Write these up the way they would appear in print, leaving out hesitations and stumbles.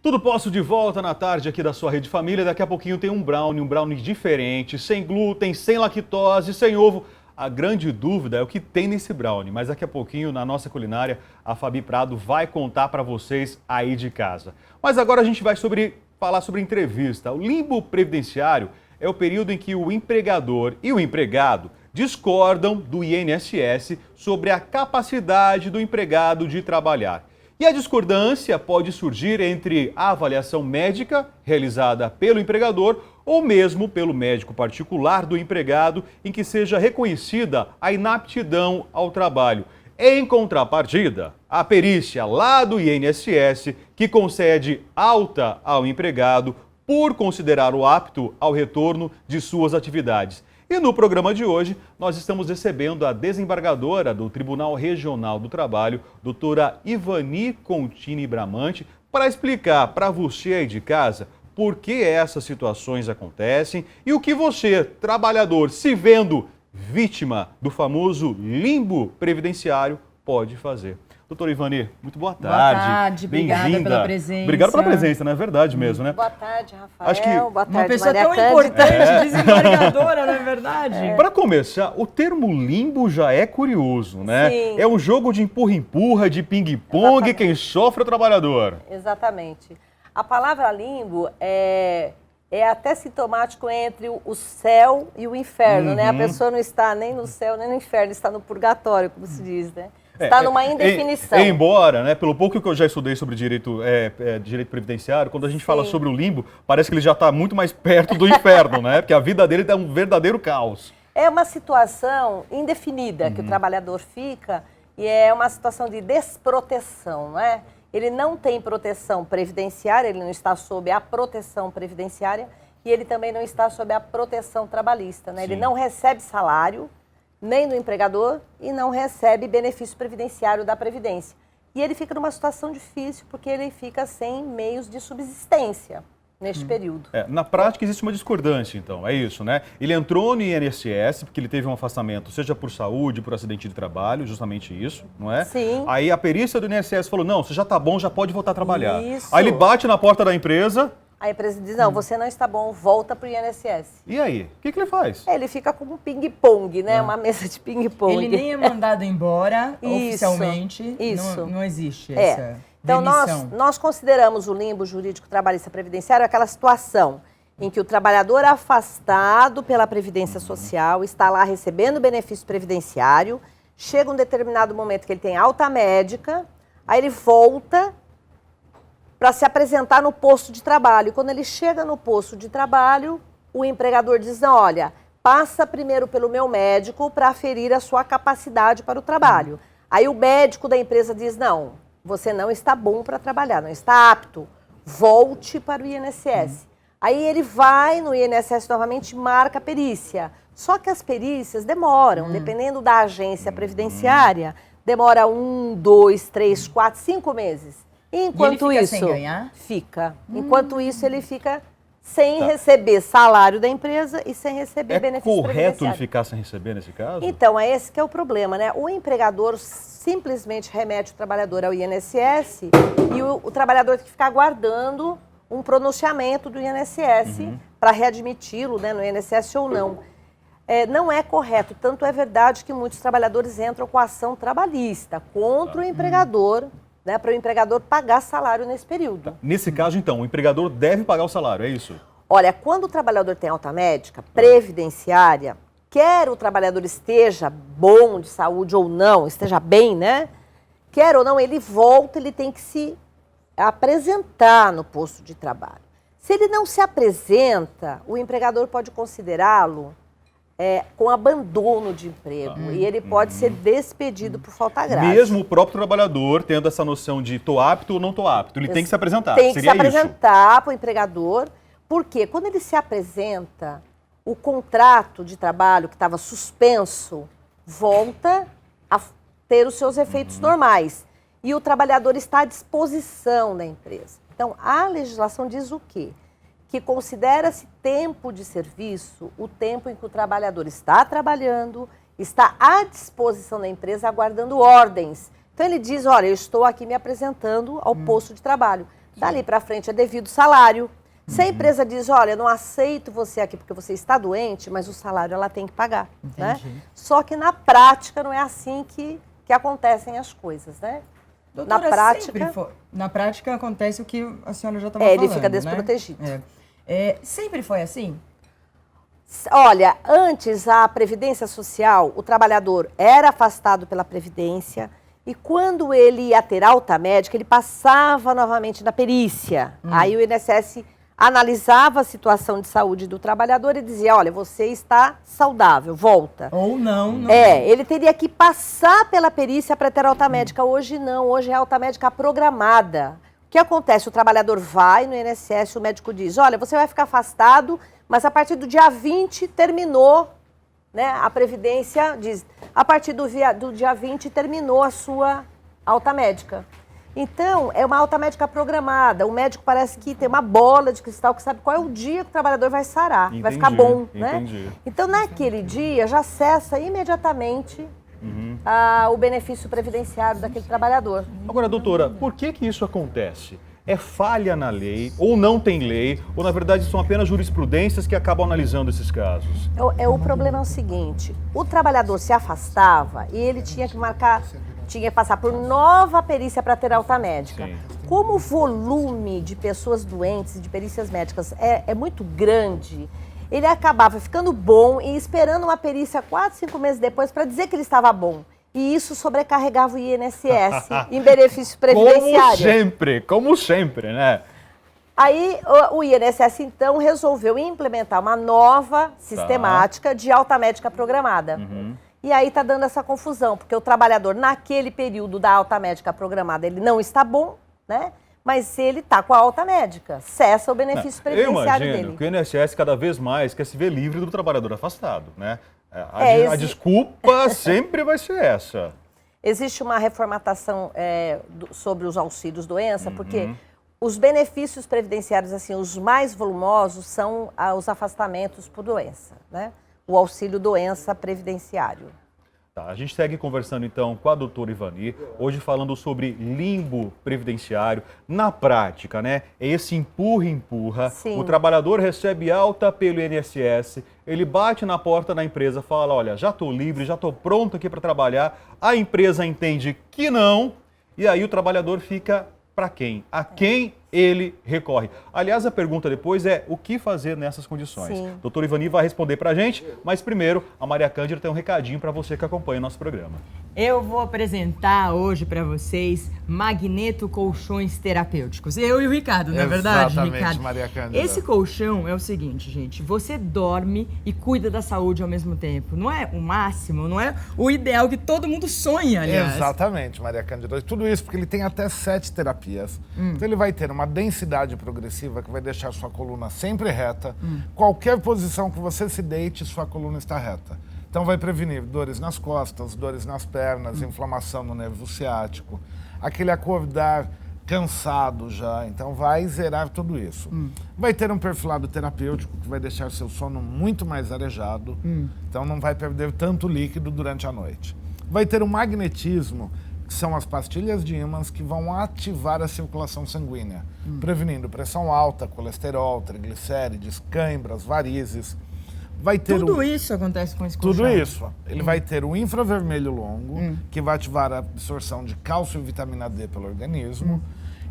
Tudo posso de volta na tarde aqui da sua Rede Família. Daqui a pouquinho tem um brownie diferente, sem glúten, sem lactose, sem ovo. A grande dúvida é o que tem nesse brownie, mas daqui a pouquinho na nossa culinária a Fabi Prado vai contar para vocês aí de casa. Mas agora a gente vai falar sobre entrevista. O limbo previdenciário é o período em que o empregador e o empregado discordam do INSS sobre a capacidade do empregado de trabalhar. E a discordância pode surgir entre a avaliação médica realizada pelo empregador ou mesmo pelo médico particular do empregado, em que seja reconhecida a inaptidão ao trabalho. Em contrapartida, a perícia lá do INSS, que concede alta ao empregado por considerar-o apto ao retorno de suas atividades. E no programa de hoje, nós estamos recebendo a desembargadora do Tribunal Regional do Trabalho, doutora Ivani Contini Bramante, para explicar para você aí de casa por que essas situações acontecem e o que você, trabalhador, se vendo vítima do famoso limbo previdenciário, pode fazer. Doutora Ivani, muito boa tarde. Boa tarde, obrigada pela presença. Obrigado pela presença, não é verdade mesmo, né? Boa tarde, Rafael. Boa tarde, uma pessoa Maria tão Cândida. importante, desembargadora, não é verdade? Para começar, o termo limbo já é curioso, né? Sim. É um jogo de empurra-empurra, de ping-pong, Exatamente. quem sofre é o trabalhador. Exatamente. A palavra limbo é até sintomático entre o céu e o inferno, né? A pessoa não está nem no céu nem no inferno, está no purgatório, como se diz, né? Está numa indefinição. Embora, né, pelo pouco que eu já estudei sobre direito previdenciário, quando a gente fala sobre o limbo, parece que ele já está muito mais perto do inferno, né? Porque a vida dele é um verdadeiro caos. É uma situação indefinida que o trabalhador fica e é uma situação de desproteção, não é? Ele não tem proteção previdenciária, ele não está sob a proteção previdenciária e ele também não está sob a proteção trabalhista, né? Ele não recebe salário, nem do empregador e não recebe benefício previdenciário da Previdência. E ele fica numa situação difícil porque ele fica sem meios de subsistência neste período. Na prática existe uma discordância, então, é isso, né? Ele entrou no INSS porque ele teve um afastamento, seja por saúde, por acidente de trabalho, justamente isso, não é? Sim. Aí a perícia do INSS falou, não, você já tá bom, já pode voltar a trabalhar. Isso. Aí ele bate na porta da empresa. A empresa diz, não, você não está bom, volta para o INSS. E aí? O que ele faz? Ele fica com um ping-pong, né? Uma mesa de ping-pong. Ele nem é mandado embora Isso, oficialmente. isso. Não existe essa Então, demissão. nós consideramos o limbo jurídico trabalhista previdenciário aquela situação em que o trabalhador afastado pela Previdência Social está lá recebendo benefício previdenciário, chega um determinado momento que ele tem alta médica, aí ele volta para se apresentar no posto de trabalho. E quando ele chega no posto de trabalho, o empregador diz, não, olha, passa primeiro pelo meu médico para aferir a sua capacidade para o trabalho. Aí o médico da empresa diz, não, você não está bom para trabalhar, não está apto, volte para o INSS. Aí ele vai no INSS novamente e marca a perícia. Só que as perícias demoram, dependendo da agência previdenciária, demora 1, 2, 3, 4, 5 meses. Enquanto e ele fica isso, sem ganhar? Fica. Enquanto isso, ele fica sem receber salário da empresa e sem receber benefício correto ele previdenciário. ficar sem receber nesse caso? Então, é esse que é o problema, né? O empregador simplesmente remete o trabalhador ao INSS e o trabalhador tem que ficar aguardando um pronunciamento do INSS para readmiti-lo, né, no INSS ou não. Não é correto, tanto é verdade que muitos trabalhadores entram com ação trabalhista contra o empregador, né, para o empregador pagar salário nesse período. Nesse caso, então, o empregador deve pagar o salário, é isso? Olha, quando o trabalhador tem alta médica, previdenciária, quer o trabalhador esteja bom de saúde ou não, esteja bem, né? Quer ou não, ele volta, ele tem que se apresentar no posto de trabalho. Se ele não se apresenta, o empregador pode considerá-lo com abandono de emprego e ele pode ser despedido por falta grave. Mesmo o próprio trabalhador tendo essa noção de tô apto ou não tô apto, ele tem que se apresentar. Tem que se Seria apresentar para o empregador, porque quando ele se apresenta, o contrato de trabalho que estava suspenso volta a ter os seus efeitos normais. E o trabalhador está à disposição da empresa. Então, a legislação diz o quê? Que considera-se tempo de serviço o tempo em que o trabalhador está trabalhando, está à disposição da empresa aguardando ordens. Então ele diz, olha, eu estou aqui me apresentando ao posto de trabalho. Dali para frente é devido salário. Se a empresa diz, olha, não aceito você aqui porque você está doente, mas o salário ela tem que pagar, né? Só que na prática não é assim que acontecem as coisas, né? Doutora, na prática acontece o que a senhora já estava falando, ele fica desprotegido. Né? Sempre foi assim? Olha, antes a Previdência Social, o trabalhador era afastado pela Previdência e quando ele ia ter alta médica, ele passava novamente na perícia. Aí o INSS analisava a situação de saúde do trabalhador e dizia, olha, você está saudável, volta. Ou não. Ele teria que passar pela perícia para ter alta médica. Hoje não, hoje é alta médica programada. O que acontece? O trabalhador vai no INSS, o médico diz, olha, você vai ficar afastado, mas a partir do dia 20 terminou, né? A Previdência diz, a partir do dia 20 terminou a sua alta médica. Então, é uma alta médica programada. O médico parece que tem uma bola de cristal que sabe qual é o dia que o trabalhador vai sarar, vai ficar bom, né? Então, naquele dia, já cessa imediatamente o benefício previdenciário daquele trabalhor. Agora, doutora, por que isso acontece? É falha na lei, ou não tem lei, ou na verdade são apenas jurisprudências que acabam analisando esses casos? O problema é o seguinte, o trabalhador se afastava e ele tinha que tinha que passar por nova perícia para ter alta médica. Sim. Como o volume de pessoas doentes e de perícias médicas é muito grande, ele acabava ficando bom e esperando uma perícia 4, 5 meses depois para dizer que ele estava bom. E isso sobrecarregava o INSS em benefício previdenciário. Como sempre, né? Aí o INSS, então, resolveu implementar uma nova sistemática de alta médica programada. E aí está dando essa confusão, porque o trabalhador, naquele período da alta médica programada, ele não está bom, né? Mas ele está com a alta médica, cessa o benefício previdenciário dele. Eu imagino que o INSS cada vez mais quer se ver livre do trabalhador afastado, né? A desculpa sempre vai ser essa. Existe uma reformatação sobre os auxílios doença, porque os benefícios previdenciários, assim, os mais volumosos são os afastamentos por doença, né? O auxílio doença previdenciário. Tá, a gente segue conversando então com a doutora Ivani, hoje falando sobre limbo previdenciário. Na prática, né, é esse empurra-empurra, o trabalhador recebe alta pelo INSS, ele bate na porta da empresa, fala, olha, já estou livre, já estou pronto aqui para trabalhar, a empresa entende que não, e aí o trabalhador fica para quem? A quem ele recorre? Aliás, a pergunta depois é o que fazer nessas condições? Doutora Ivani vai responder para a gente, mas primeiro a Maria Cândida tem um recadinho para você que acompanha o nosso programa. Eu vou apresentar hoje para vocês Magneto Colchões Terapêuticos. Eu e o Ricardo, não é verdade, Exatamente, Ricardo? Maria Cândida. Esse colchão é o seguinte, gente, você dorme e cuida da saúde ao mesmo tempo. Não é o máximo, não é o ideal que todo mundo sonha, aliás. Exatamente, Maria Cândida. E tudo isso porque ele tem até 7 terapias. Então ele vai ter uma densidade progressiva que vai deixar sua coluna sempre reta. Qualquer posição que você se deite, sua coluna está reta. Então vai prevenir dores nas costas, dores nas pernas, inflamação no nervo ciático, aquele acordar cansado já, então vai zerar tudo isso. Vai ter um perfilado terapêutico que vai deixar seu sono muito mais arejado, então não vai perder tanto líquido durante a noite. Vai ter um magnetismo, que são as pastilhas de ímãs que vão ativar a circulação sanguínea, prevenindo pressão alta, colesterol, triglicérides, cãibras, varizes. Vai ter tudo isso acontece com esse colchão? Tudo isso. Ele vai ter o infravermelho longo, que vai ativar a absorção de cálcio e vitamina D pelo organismo.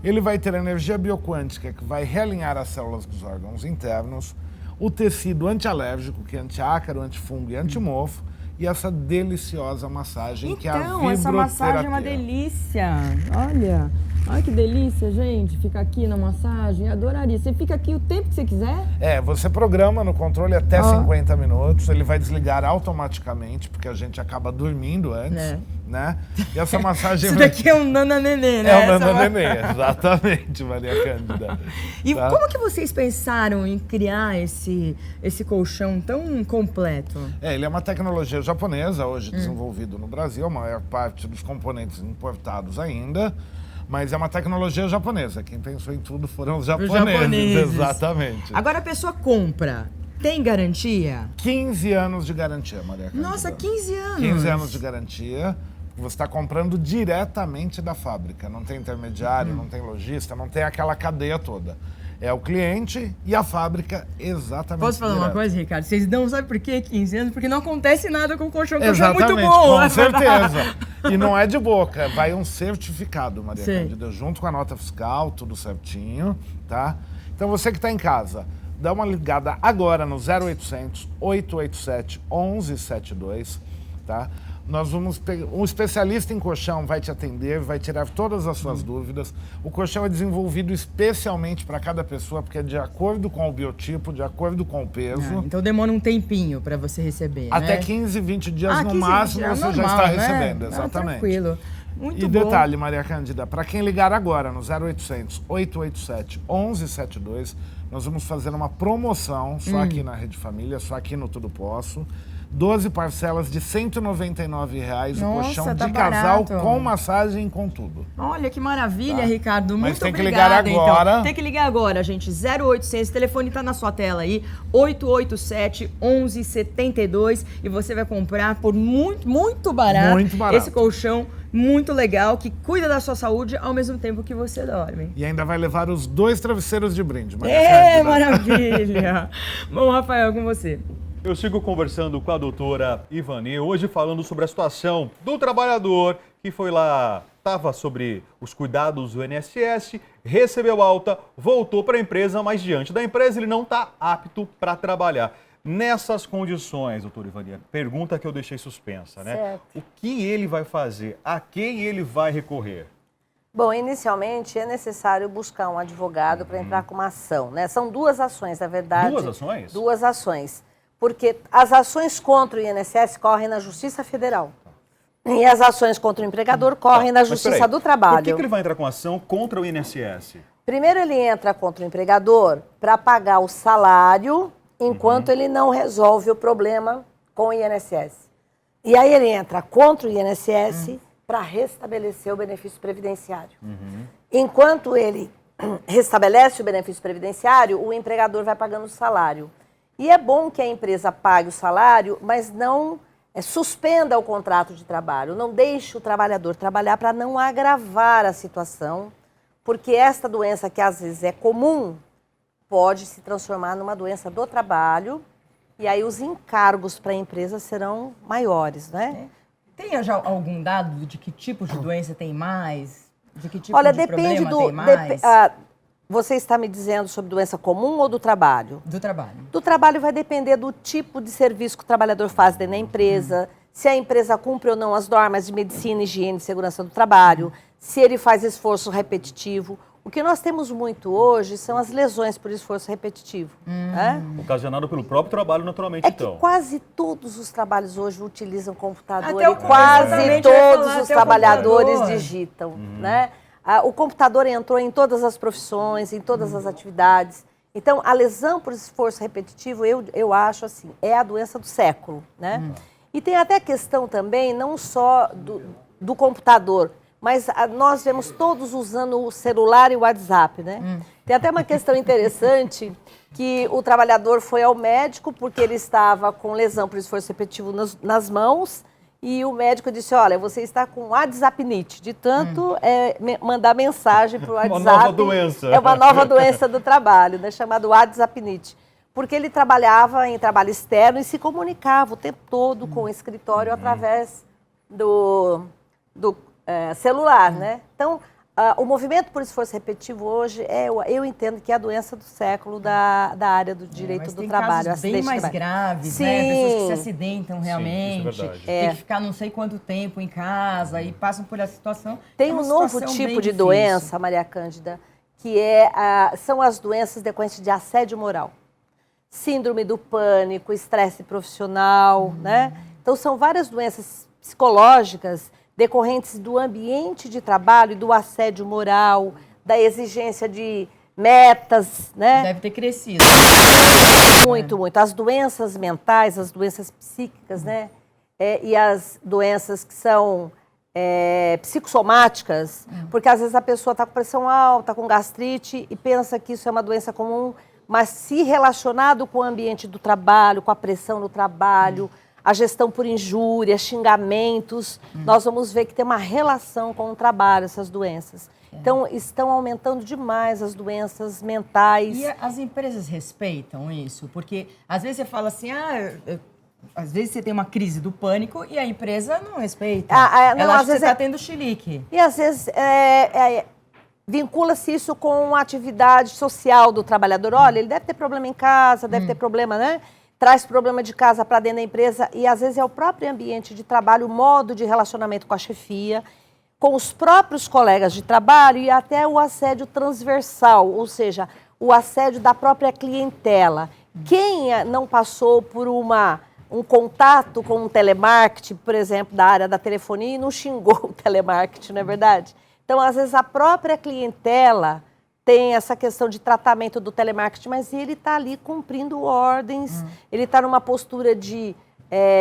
Ele vai ter a energia bioquântica, que vai realinhar as células dos órgãos internos. O tecido antialérgico, que é antiácaro, antifungo e antimofo. E essa deliciosa massagem, que é a vibroterapia. Essa massagem é uma delícia. Olha que delícia, gente. Fica aqui na massagem, adoraria. Você fica aqui o tempo que você quiser? Você programa no controle até 50 minutos. Ele vai desligar automaticamente, porque a gente acaba dormindo antes, né? E essa massagem... Isso daqui é um nananenê, né? É um nananenê, exatamente, Maria Cândida. E como que vocês pensaram em criar esse colchão tão completo? Ele é uma tecnologia japonesa, hoje desenvolvido no Brasil, a maior parte dos componentes importados ainda, mas é uma tecnologia japonesa. Quem pensou em tudo foram os japoneses. Exatamente. Agora a pessoa compra. Tem garantia? 15 anos de garantia, Maria Cândida. Nossa, 15 anos! 15 anos de garantia. Você está comprando diretamente da fábrica. Não tem intermediário, não tem lojista, não tem aquela cadeia toda. É o cliente e a fábrica exatamente. Posso falar direto. uma coisa, Ricardo? Vocês não sabem por que 15 anos? Porque não acontece nada com o colchão. O colchão é Exatamente, muito bom. com certeza. E não é de boca, vai um certificado, Maria Sim. Cândida, junto com a nota fiscal, tudo certinho, tá? Então você que está em casa, dá uma ligada agora no 0800 887 1172, tá? Nós vamos um especialista em colchão vai te atender, vai tirar todas as suas dúvidas. O colchão é desenvolvido especialmente para cada pessoa, porque é de acordo com o biotipo, de acordo com o peso. Então demora um tempinho para você receber, Até né? 15, 20 dias no 15 máximo dias, você já normal, está né? recebendo, Ah, exatamente. tranquilo. Muito E bom. detalhe, Maria Cândida, para quem ligar agora no 0800 887 1172, nós vamos fazer uma promoção só aqui na Rede Família, só aqui no Tudo Posso. 12 parcelas de R$ 199, Nossa, o colchão tá de casal barato. com massagem com tudo. Olha que maravilha, Tá. Ricardo. Mas Muito tem que obrigada, ligar agora. Então. Tem que ligar agora, gente. 0800, o telefone tá na sua tela aí. 887 1172 e você vai comprar por muito barato. Muito barato. Esse colchão muito legal que cuida da sua saúde ao mesmo tempo que você dorme. E ainda vai levar os 2 travesseiros de brinde, Maria É, Cândida. maravilha. Bom, Rafael, com você. Eu sigo conversando com a doutora Ivani, hoje falando sobre a situação do trabalhador que foi lá, estava sobre os cuidados do INSS, recebeu alta, voltou para a empresa, mas diante da empresa ele não está apto para trabalhar. Nessas condições, doutora Ivani, pergunta que eu deixei suspensa, né? Certo. O que ele vai fazer? A quem ele vai recorrer? Bom, inicialmente é necessário buscar um advogado para entrar com uma ação, né? São 2 ações, na verdade. 2 ações? 2 ações. Porque as ações contra o INSS correm na Justiça Federal. E as ações contra o empregador correm na Mas Justiça peraí, do Trabalho. Por que ele vai entrar com ação contra o INSS? Primeiro ele entra contra o empregador para pagar o salário enquanto ele não resolve o problema com o INSS. E aí ele entra contra o INSS para restabelecer o benefício previdenciário. Enquanto ele restabelece o benefício previdenciário, o empregador vai pagando o salário. E é bom que a empresa pague o salário, mas não suspenda o contrato de trabalho, não deixe o trabalhador trabalhar para não agravar a situação, porque esta doença, que às vezes é comum, pode se transformar numa doença do trabalho e aí os encargos para a empresa serão maiores, né? Tem já algum dado de que tipo de doença tem mais? De que tipo Olha, de depende problema tem mais? você está me dizendo sobre doença comum ou do trabalho? Do trabalho. Do trabalho vai depender do tipo de serviço que o trabalhador faz dentro da empresa, se a empresa cumpre ou não as normas de medicina, higiene e segurança do trabalho, se ele faz esforço repetitivo. O que nós temos muito hoje são as lesões por esforço repetitivo. Né? Ocasionado pelo próprio trabalho, naturalmente, É que então. quase todos os trabalhos hoje utilizam computador Até o e quase exatamente, eu ia todos falar, os até o trabalhadores computador. digitam. Né? O computador entrou em todas as profissões, em todas as atividades. Então, a lesão por esforço repetitivo, eu acho assim, é a doença do século. Né? E tem até a questão também, não só do computador, mas nós vemos todos usando o celular e o WhatsApp, né? Tem até uma questão interessante que o trabalhador foi ao médico porque ele estava com lesão por esforço repetitivo nas mãos e o médico disse, olha, você está com WhatsAppnite, de tanto mandar mensagem para o WhatsApp. Uma nova doença. É uma nova doença do trabalho, né? Chamada WhatsAppnite. Porque ele trabalhava em trabalho externo e se comunicava o tempo todo com o escritório através do celular, né? Então, o movimento por esforço repetitivo hoje, eu entendo que é a doença do século da área do direito Mas do tem trabalho. casos bem acidente de mais trabalho. graves, Sim. né? Pessoas que se acidentam isso é realmente, verdade. tem que ficar não sei quanto tempo em casa e passam por essa situação. Tem É uma um novo situação tipo bem de difícil. doença, Maria Cândida, que são as doenças decorrentes de assédio moral. Síndrome do pânico, estresse profissional, né? Então, são várias doenças psicológicas decorrentes do ambiente de trabalho e do assédio moral, da exigência de metas, né? Deve ter crescido. Muito, muito. As doenças mentais, as doenças psíquicas, né? E as doenças que são psicossomáticas, porque às vezes a pessoa está com pressão alta, com gastrite e pensa que isso é uma doença comum, mas se relacionado com o ambiente do trabalho, com a pressão no trabalho, a gestão por injúria, xingamentos, nós vamos ver que tem uma relação com o trabalho, essas doenças. Então, estão aumentando demais as doenças mentais. E as empresas respeitam isso? Porque às vezes você fala assim, às vezes você tem uma crise do pânico e a empresa não respeita. Não, ela acha às que você vezes está tendo chilique. E às vezes vincula-se isso com a atividade social do trabalhador. Olha, ele deve ter problema em casa, deve ter problema, né? Traz problema de casa para dentro da empresa e às vezes é o próprio ambiente de trabalho, o modo de relacionamento com a chefia, com os próprios colegas de trabalho e até o assédio transversal, ou seja, o assédio da própria clientela. Quem não passou por um contato com um telemarketing, por exemplo, da área da telefonia e não xingou o telemarketing, não é verdade? Então, às vezes, a própria clientela tem essa questão de tratamento do telemarketing, mas ele está ali cumprindo ordens, ele está numa postura de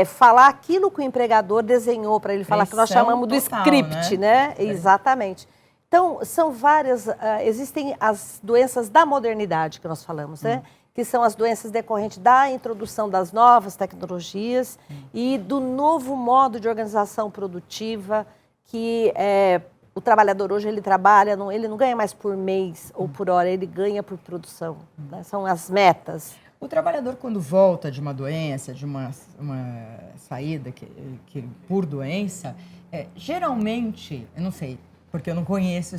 falar aquilo que o empregador desenhou para ele falar, que nós chamamos do script, né? Exatamente. Então, são várias, existem as doenças da modernidade que nós falamos, né? Que são as doenças decorrentes da introdução das novas tecnologias e do novo modo de organização produtiva que o trabalhador hoje ele trabalha, ele não ganha mais por mês ou por hora, ele ganha por produção, né? São as metas. O trabalhador, quando volta de uma doença, de uma saída que por doença, geralmente, eu não sei, porque eu não conheço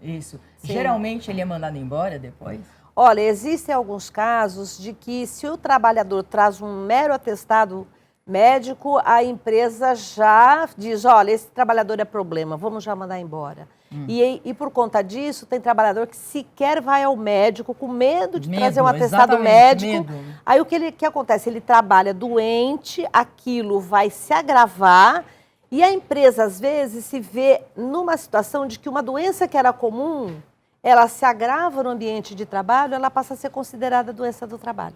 isso, geralmente ele é mandado embora depois? Olha, existem alguns casos de que se o trabalhador traz um mero atestado médico, a empresa já diz, olha, esse trabalhador é problema, vamos já mandar embora. E por conta disso, tem trabalhador que sequer vai ao médico com medo de trazer um atestado médico. Aí o que acontece? Ele trabalha doente, aquilo vai se agravar e a empresa, às vezes, se vê numa situação de que uma doença que era comum, ela se agrava no ambiente de trabalho, ela passa a ser considerada doença do trabalho.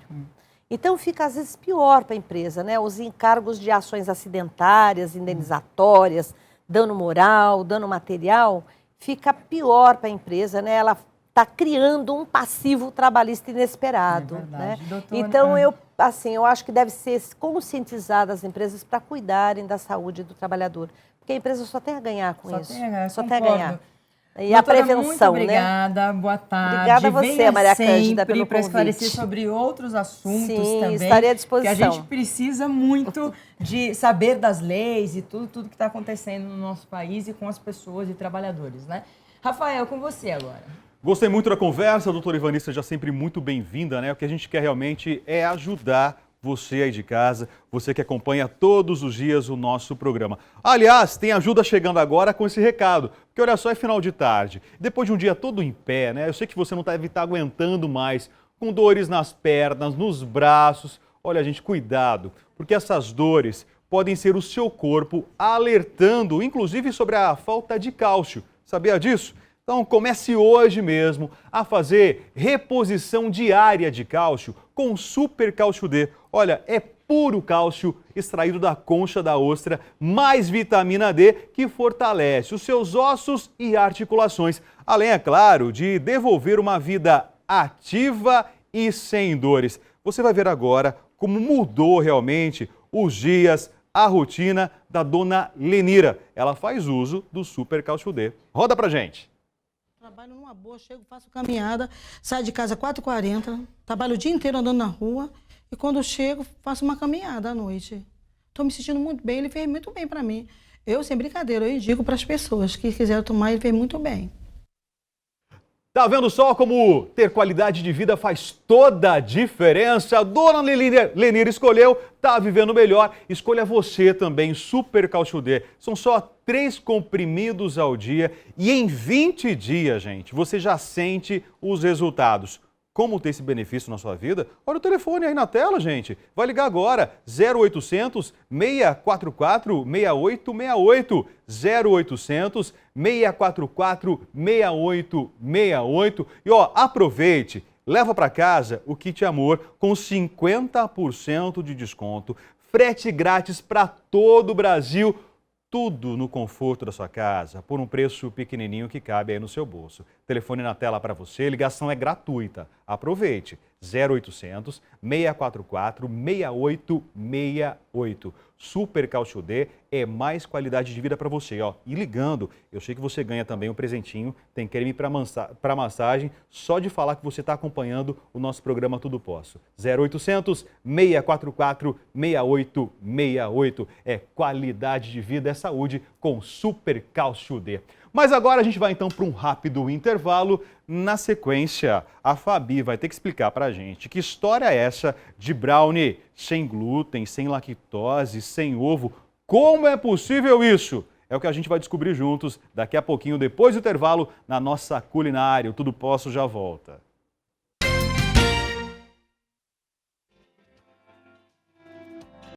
Então, fica, às vezes, pior para a empresa, né? Os encargos de ações acidentárias, indenizatórias, dano moral, dano material, fica pior para a empresa, né? Ela está criando um passivo trabalhista inesperado. É verdade, né? doutora. Então, eu acho que deve ser conscientizada as empresas para cuidarem da saúde do trabalhador. Porque a empresa só tem a ganhar com isso. Só tem a ganhar. E doutora, a prevenção, muito obrigada, né? Boa tarde. Obrigada a você, venha Maria Cândida, pelo para esclarecer sobre outros assuntos. Sim, também. Estarei à disposição. Que a gente precisa muito de saber das leis e tudo que está acontecendo no nosso país e com as pessoas e trabalhadores, né? Rafael, com você agora. Gostei muito da conversa, a doutora Ivani, seja sempre muito bem-vinda, né? O que a gente quer realmente é ajudar você aí de casa, você que acompanha todos os dias o nosso programa. Aliás, tem ajuda chegando agora com esse recado, porque olha só, é final de tarde. Depois de um dia todo em pé, né? Eu sei que você não deve estar aguentando mais, com dores nas pernas, nos braços. Olha, gente, cuidado, porque essas dores podem ser o seu corpo alertando, inclusive sobre a falta de cálcio. Sabia disso? Então comece hoje mesmo a fazer reposição diária de cálcio com Super Cálcio D. Olha, é puro cálcio extraído da concha da ostra, mais vitamina D que fortalece os seus ossos e articulações. Além, é claro, de devolver uma vida ativa e sem dores. Você vai ver agora como mudou realmente os dias, a rotina da dona Lenira. Ela faz uso do Super Cálcio D. Roda pra gente. Trabalho numa boa, chego, faço caminhada, saio de casa às 4h40, trabalho o dia inteiro andando na rua e quando eu chego, faço uma caminhada à noite. Estou me sentindo muito bem, ele fez muito bem para mim. Eu, sem brincadeira, eu indico para as pessoas que quiserem tomar, ele fez muito bem. Tá vendo só como ter qualidade de vida faz toda a diferença? A dona Lenira escolheu, tá vivendo melhor. Escolha você também, Super Cálcio D. São só 3 comprimidos ao dia e em 20 dias, gente, você já sente os resultados. Como ter esse benefício na sua vida? Olha o telefone aí na tela, gente. Vai ligar agora, 0800 644 6868, 0800 644 6868. E ó, aproveite, leva para casa o kit amor com 50% de desconto, frete grátis para todo o Brasil. Tudo no conforto da sua casa, por um preço pequenininho que cabe aí no seu bolso. Telefone na tela para você, ligação é gratuita. Aproveite, 0800 644 6868. Super Cálcio D é mais qualidade de vida para você, ó. E ligando, eu sei que você ganha também um presentinho, tem creme para massagem, só de falar que você está acompanhando o nosso programa Tudo Posso. 0800 644 6868. É qualidade de vida, é saúde com Super Cálcio D. Mas agora a gente vai então para um rápido intervalo. Na sequência, a Fabi vai ter que explicar para a gente que história é essa de brownie sem glúten, sem lactose, sem ovo. Como é possível isso? É o que a gente vai descobrir juntos daqui a pouquinho, depois do intervalo, na nossa culinária. O Tudo Posso já volta.